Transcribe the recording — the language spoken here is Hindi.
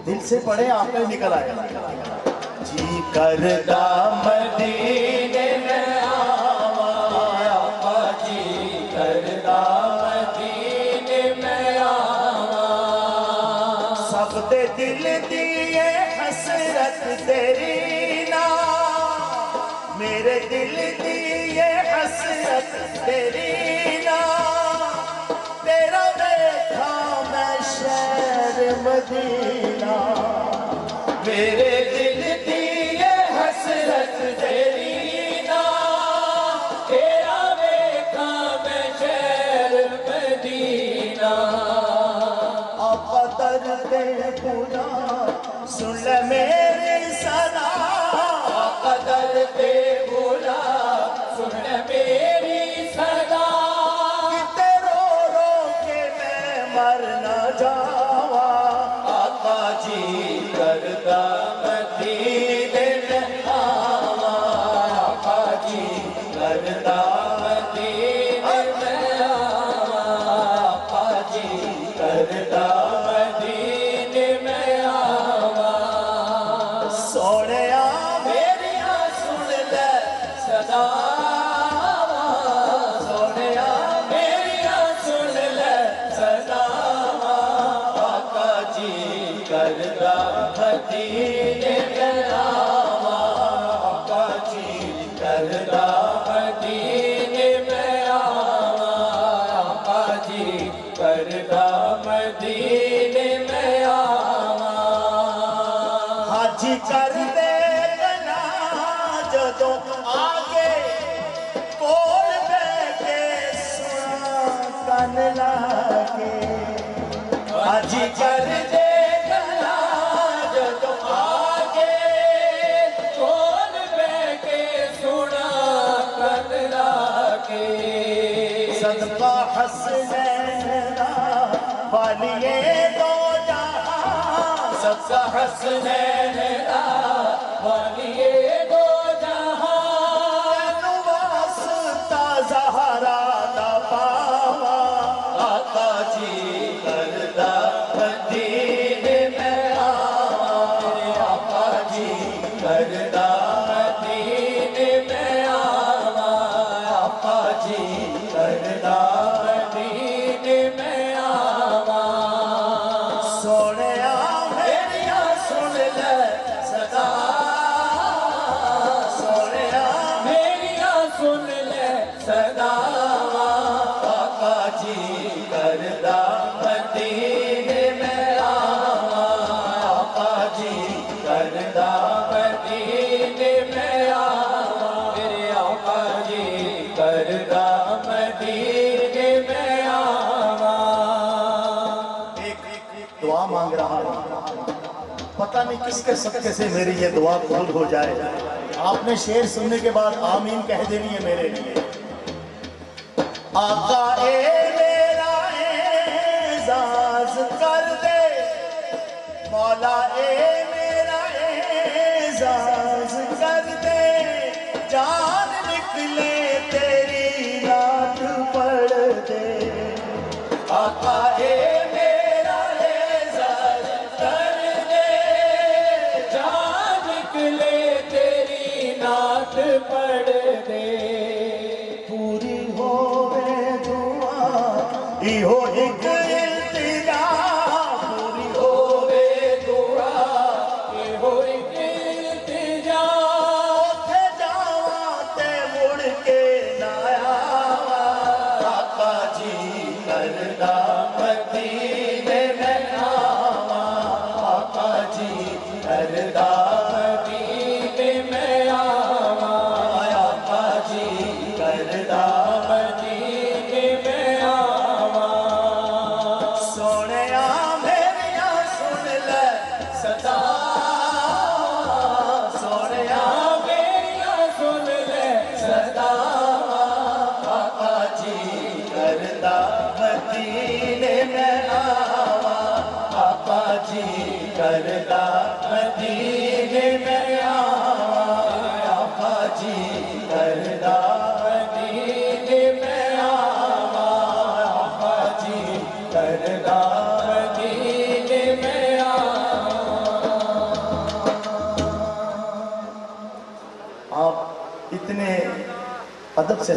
दिल से पढ़े आपने निकल आया। जी करदा मदीने में आवा, आपा जी करदा मदीने में आवा। सब दे दिल दिए हसरत तेरी ना, मेरे दिल दिए हसरत तेरी ना। तेरा देखा मैं शहर मदीना, मेरे दिल दिए हसरत तेरी ना। तेरा देखा मैं शहर मदीना। आपा दर्दे खुदा सुन ले मेरी सदा, आपा दर्दे खुदा सुन ले मेरी सदा। किते रो रो के मैं मर न जावा, आपा जी करदा मदीने में आवा, आपा जी करदा मदीने में आवा, आपा जी करदा मदीने में आवा। सोहणिया मेरिया सुन ले सदा, सोहणिया मेरिया सुन ले सदा। आका जी करदा मदीने में आवा, आका जी करदा मदीने में आवा, आका जी करदा मदीने में आवा। हाजी कर दे गना जदों आगे, कोल बैठे सुना कन लाके। हाजी कर दे गना जदों आगे, कोल बैठे सुना कन लाके। सदका हसनैन वालिए दो जहां, सदका हसनैन वालिए दो जहां। तैनू वास्ता ज़हरा दा पावा, आका जी करदा मदीने में आवा, आका जी करदा मदीने में आवा, आका जी करदा मदीने में आवा। सोहणिया मेरिया सुन ले सदा, सोहणिया मेरिया सुन ले सदा। आका जी करदा मदीने में आवा, आका जी करदा मदीने में आवा, मेरे आका जी करदा मदीने में आवा। एक दुआ मांग रहा हूं, पता नहीं किसके सदके से मेरी ये दुआ कबूल हो जाए। आपने शेर सुनने के बाद आमीन कह देनी है मेरे लिए। आका ए मेरा एजाज कर दे, मौला ए मेरा एजाज कर दे। जान निकले तेरी नात पढ़ दे, आका ए मेरा एजाज कर दे। जान निकले तेरी नात पढ़ दे। इहो एक इल्तिजा पूरी होवे दुआ इहो एक इल्तिजा थे जावां ते मुड़ के ना आवां आका जी करदा मदीने में आवां आका जी करदा मदीने में आवां आका जी करदा मदीने में आवां सोहणिया मेरिया सुन ले सदा सोहणिया मेरिया सुन ले सदा आका जी करदा मदीने में आवां आका जी करदा मदीने में आवां आका जी करदा मदीने में आवां आका जी करदा मदीने में आवां आप इतने अदब से